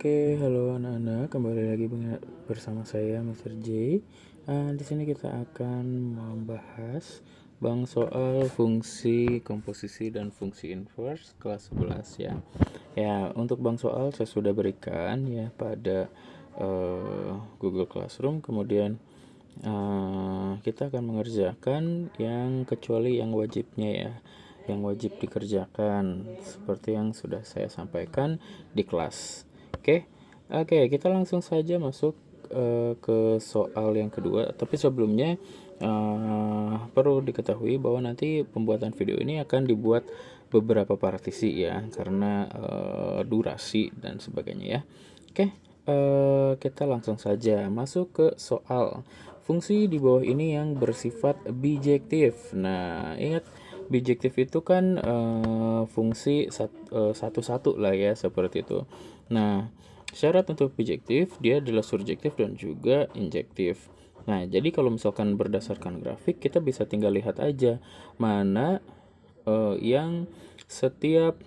Oke, halo anak-anak, kembali lagi bersama saya Mr. J. Di sini kita akan membahas soal fungsi komposisi dan fungsi inverse kelas 11 ya. Ya, untuk soal saya sudah berikan ya pada Google Classroom. Kemudian kita akan mengerjakan yang kecuali yang wajibnya ya, yang wajib dikerjakan seperti yang sudah saya sampaikan di kelas. Oke, kita langsung saja masuk ke soal yang kedua. Tapi sebelumnya perlu diketahui bahwa nanti pembuatan video ini akan dibuat beberapa partisi ya, karena durasi dan sebagainya ya. Kita langsung saja masuk ke soal. Fungsi di bawah ini yang bersifat bijektif. Nah, ingat bijektif itu kan fungsi satu-satu lah ya, seperti itu. Nah, syarat untuk bijektif dia adalah surjektif dan juga injektif. Nah, jadi kalau misalkan berdasarkan grafik kita bisa tinggal lihat aja mana yang setiap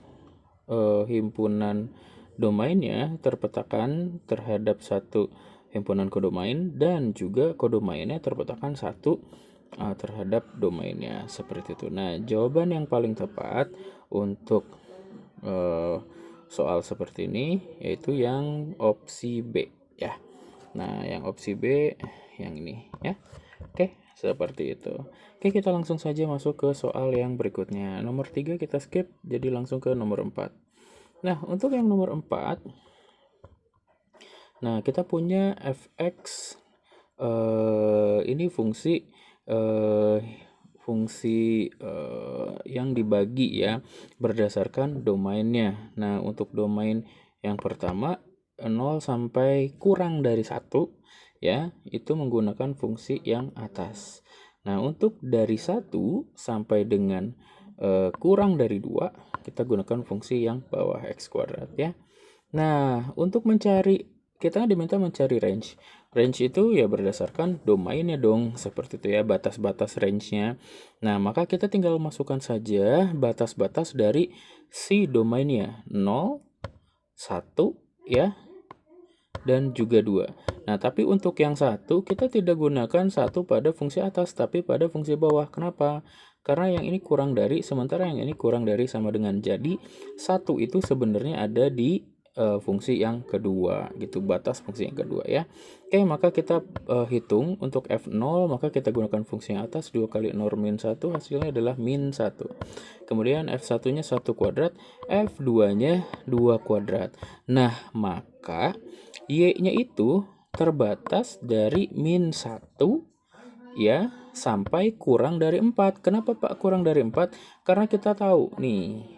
himpunan domainnya terpetakan terhadap satu himpunan kodomain dan juga kodomainnya terpetakan satu terhadap domainnya, seperti itu. Nah, jawaban yang paling tepat untuk soal seperti ini yaitu yang opsi B ya. Nah, yang opsi B yang ini ya. Seperti itu. Kita langsung saja masuk ke soal yang berikutnya. Nomor 3 kita skip, jadi langsung ke nomor 4. Nah, untuk yang nomor 4, nah kita punya fx ini fungsi yang dibagi ya berdasarkan domainnya. Nah, untuk domain yang pertama 0 sampai kurang dari 1 ya, itu menggunakan fungsi yang atas. Nah, untuk dari 1 sampai dengan kurang dari 2 kita gunakan fungsi yang bawah x kuadrat ya. Nah, untuk mencari, kita diminta mencari range. Range itu ya berdasarkan domainnya dong, seperti itu ya, batas-batas range-nya. Nah, maka kita tinggal masukkan saja batas-batas dari si domainnya, 0, 1 ya, dan juga 2. Nah, tapi untuk yang 1 kita tidak gunakan 1 pada fungsi atas, tapi pada fungsi bawah. Kenapa? Karena yang ini kurang dari, sementara yang ini kurang dari sama dengan. Jadi, 1 itu sebenarnya ada di fungsi yang kedua gitu, batas fungsi yang kedua ya. Maka kita hitung untuk F0, maka kita gunakan fungsi yang atas, 2 kali 0 min 1, hasilnya adalah min 1. Kemudian F1 nya 1 kuadrat, F2 nya 2 kuadrat. Nah, maka Y nya itu terbatas dari min 1 ya sampai kurang dari 4. Kenapa Pak kurang dari 4? Karena kita tahu nih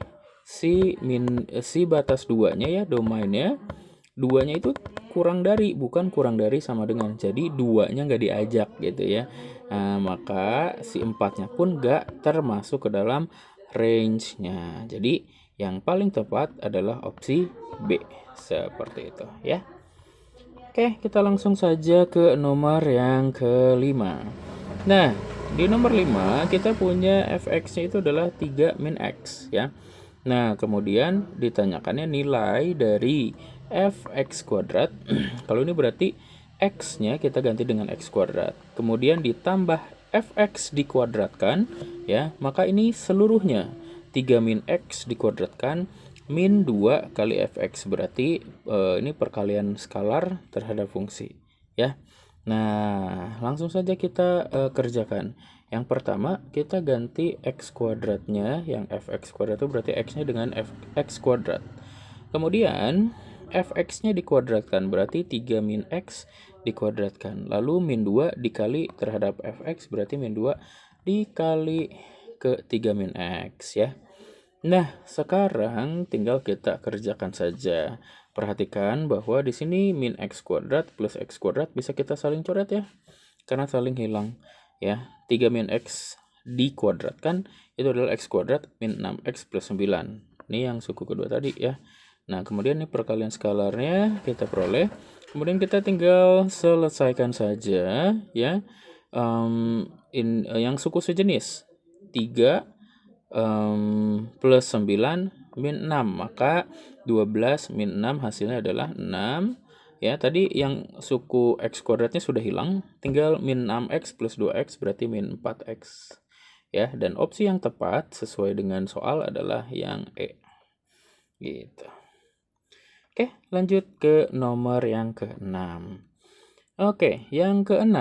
si batas 2-nya ya, domainnya 2-nya itu kurang dari, bukan kurang dari sama dengan. Jadi 2-nya nggak diajak gitu ya. Nah, maka si 4-nya pun nggak termasuk ke dalam range-nya. Jadi yang paling tepat adalah opsi B, seperti itu ya. Kita langsung saja ke nomor yang kelima. Nah, di nomor 5 kita punya fx-nya itu adalah 3 min x ya. Nah, kemudian ditanyakannya nilai dari fx kuadrat. Kalau ini berarti x-nya kita ganti dengan x kuadrat. Kemudian ditambah fx dikuadratkan ya, maka ini seluruhnya 3 min x dikuadratkan min 2 kali fx, berarti ini perkalian skalar terhadap fungsi ya. Nah, langsung saja kita kerjakan. Yang pertama kita ganti x kuadratnya, yang fx kuadrat itu berarti x-nya dengan fx kuadrat. Kemudian fx-nya dikuadratkan, berarti 3 min x dikuadratkan. Lalu min 2 dikali terhadap fx, berarti min 2 dikali ke 3 min x ya. Nah, sekarang tinggal kita kerjakan saja. Perhatikan bahwa di sini min x kuadrat plus x kuadrat bisa kita saling coret ya, karena saling hilang ya. 3 min x dikuadratkan itu adalah x kuadrat min 6x plus 9. Ini yang suku kedua tadi ya. Nah, kemudian ini perkalian skalarnya kita peroleh. Kemudian kita tinggal selesaikan saja ya. Yang suku sejenis 3 plus 9 min 6, maka 12 min 6 hasilnya adalah 6. Ya, tadi yang suku x kuadratnya sudah hilang, tinggal min 6x plus 2x berarti min 4x. Ya, dan opsi yang tepat sesuai dengan soal adalah yang E. Gitu. Oke, lanjut ke nomor yang ke-6. Oke, yang ke-6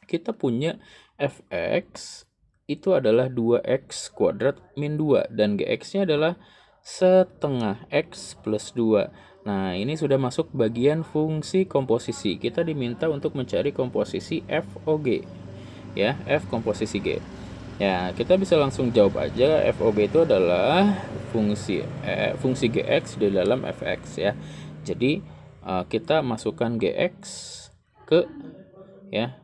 kita punya fx itu adalah 2x kuadrat min 2 dan gx-nya adalah setengah x plus 2. Nah, ini sudah masuk bagian fungsi komposisi. Kita diminta untuk mencari komposisi f OG. Ya, f komposisi G. Ya, kita bisa langsung jawab aja FOG itu adalah fungsi GX di dalam fx ya. Jadi kita masukkan GX ke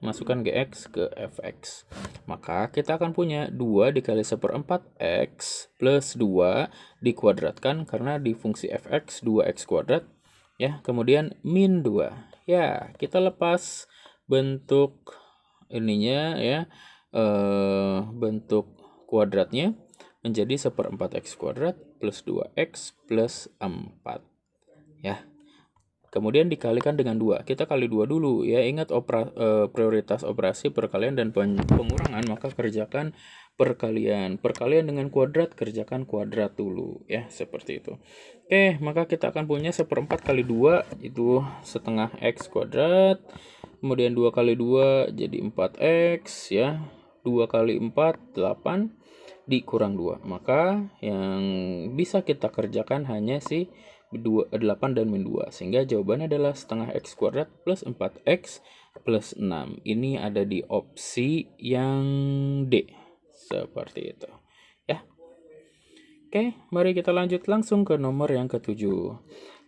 masukkan GX ke fx. Maka kita akan punya 2 dikali 1/4 x plus 2 dikuadratkan karena di fungsi fx 2x kuadrat ya, kemudian min 2. Ya, kita lepas bentuk ininya ya, bentuk kuadratnya menjadi 1/4 x kuadrat plus 2x plus 4 ya. Kemudian dikalikan dengan 2. Kita kali 2 dulu ya. Ingat prioritas operasi perkalian dan pengurangan, maka kerjakan perkalian. Perkalian dengan kuadrat, kerjakan kuadrat dulu ya, seperti itu. Oke, maka kita akan punya 1/4 kali 2 itu setengah x kuadrat. Kemudian 2 kali 2 jadi 4x ya. 2 kali 4 8 dikurang 2. Maka yang bisa kita kerjakan hanya 8 dan min 2. Sehingga jawabannya adalah setengah x kuadrat plus 4x plus 6. Ini ada di opsi yang D. Seperti itu. Ya. Oke, mari kita lanjut langsung ke nomor yang ke-7.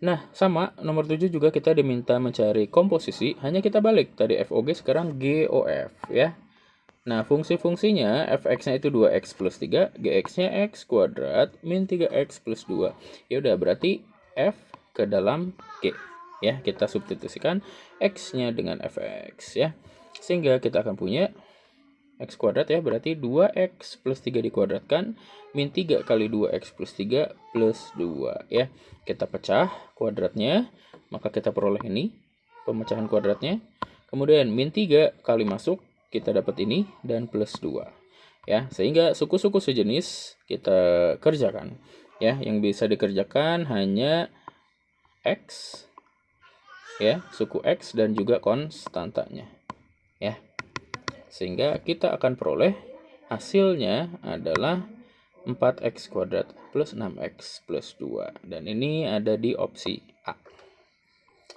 Nah, sama, nomor 7 juga kita diminta mencari komposisi, hanya kita balik. Tadi FOG, sekarang GOF ya. Nah, fungsi-fungsinya fx-nya itu 2x plus 3, gx-nya x kuadrat min 3x plus 2. Ya udah, berarti f ke dalam g. Ya, kita substitusikan x-nya dengan fx ya. Sehingga kita akan punya x kuadrat ya, berarti 2x plus 3 dikuadratkan min 3 kali 2x plus 3 plus 2 ya. Kita pecah kuadratnya, maka kita peroleh ini pemecahan kuadratnya. Kemudian min 3 kali masuk, kita dapat ini dan plus 2 ya, sehingga suku-suku sejenis kita kerjakan ya. Yang bisa dikerjakan hanya x ya, suku x dan juga konstantanya ya, sehingga kita akan peroleh hasilnya adalah 4x kuadrat plus 6x plus 2, dan ini ada di opsi A.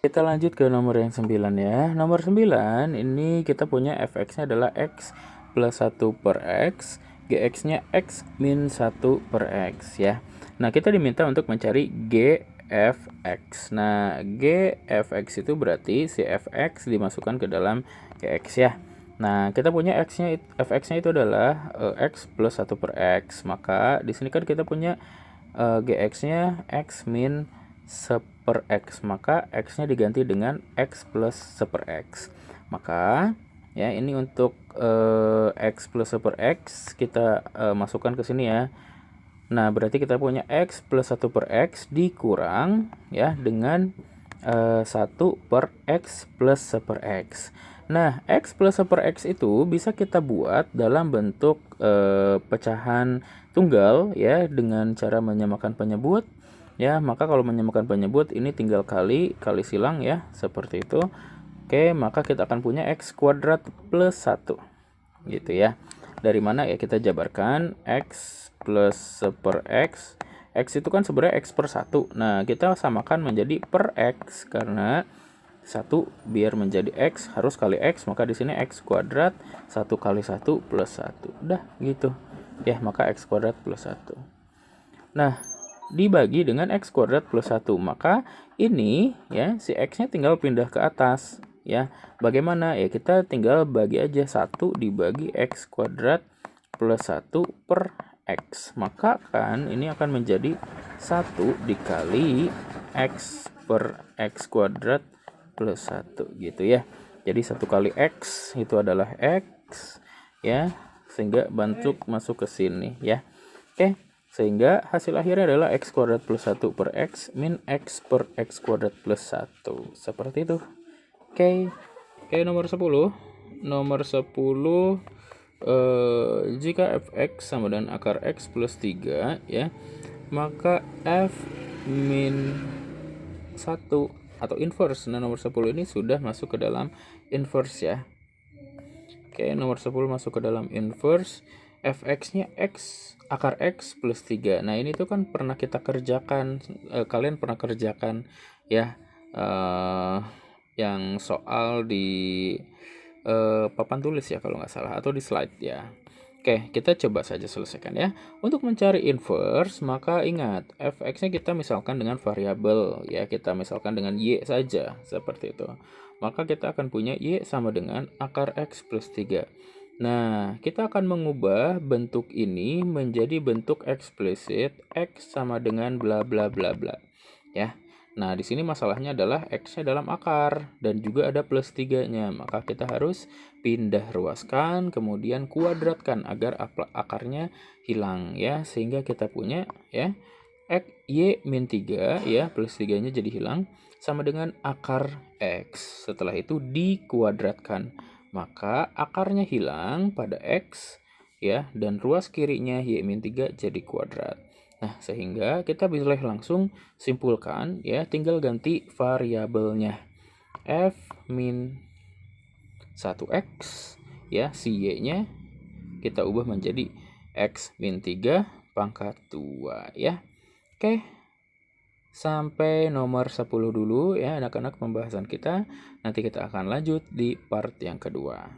Kita lanjut ke nomor yang 9 ya. Nomor 9 ini kita punya fx-nya adalah x plus 1 per x, gx-nya x min 1 per x ya. Nah, kita diminta untuk mencari gfx. Nah, gfx itu berarti si fx dimasukkan ke dalam gx ya. Nah, kita punya fx-nya itu adalah x plus 1 per x. Maka di sini kan kita punya gx-nya x min 1 per x, maka x-nya diganti dengan x plus 1 per x. Maka ya, ini untuk x plus 1 per x kita masukkan ke sini ya. Nah, berarti kita punya x plus 1 per x dikurang ya dengan 1 per x plus 1 per x. Nah, x plus 1 per x itu bisa kita buat dalam bentuk pecahan tunggal ya, dengan cara menyamakan penyebut ya. Maka kalau menyamakan penyebut ini tinggal kali silang ya, seperti itu. Oke, maka kita akan punya x kuadrat plus 1 gitu ya. Dari mana ya, kita jabarkan x plus 1 per x. X itu kan sebenarnya x per 1. Nah, kita samakan menjadi per x karena 1 biar menjadi x harus kali x, maka di sini x kuadrat 1 kali 1 plus 1. Udah gitu ya, maka x kuadrat plus 1. Nah, dibagi dengan x kuadrat plus 1, maka ini ya, si x-nya tinggal pindah ke atas ya. Bagaimana ya, kita tinggal bagi aja 1 dibagi x kuadrat plus 1 per x, maka kan ini akan menjadi 1 dikali x per x kuadrat plus 1 gitu ya. Jadi 1 kali x itu adalah x ya, sehingga bentuk masuk ke sini ya. Oke, Sehingga hasil akhirnya adalah x kuadrat plus 1 per x min x per x kuadrat plus 1. Seperti itu. Oke. Oke, nomor 10. Nomor 10, jika fx sama dengan akar x plus 3 ya, maka f min 1 atau inverse. Nah, nomor 10 ini sudah masuk ke dalam inverse ya. Oke, nomor 10 masuk ke dalam inverse. Fx-nya x akar x plus 3. Nah, ini tuh kan pernah kita kerjakan, kalian pernah kerjakan ya, yang soal di papan tulis ya kalau nggak salah, atau di slide ya. Oke, kita coba saja selesaikan ya. Untuk mencari inverse, maka ingat fx-nya kita misalkan dengan variabel ya, kita misalkan dengan y saja seperti itu. Maka kita akan punya y sama dengan akar x plus 3. Nah, kita akan mengubah bentuk ini menjadi bentuk eksplisit x sama dengan bla bla bla bla ya. Nah, di sini masalahnya adalah x-nya dalam akar dan juga ada plus 3-nya. Maka kita harus pindah ruaskan, kemudian kuadratkan agar akarnya hilang ya, sehingga kita punya ya x y min 3 ya, plus 3-nya jadi hilang sama dengan akar x. Setelah itu dikuadratkan. Maka akarnya hilang pada x ya, dan ruas kirinya y min 3 jadi kuadrat. Nah, sehingga kita bisa langsung simpulkan ya, tinggal ganti variabelnya. F min 1x ya, si y-nya kita ubah menjadi x min 3 pangkat 2 ya. Oke. Sampai nomor 10 dulu ya anak-anak pembahasan kita. Nanti kita akan lanjut di part yang kedua.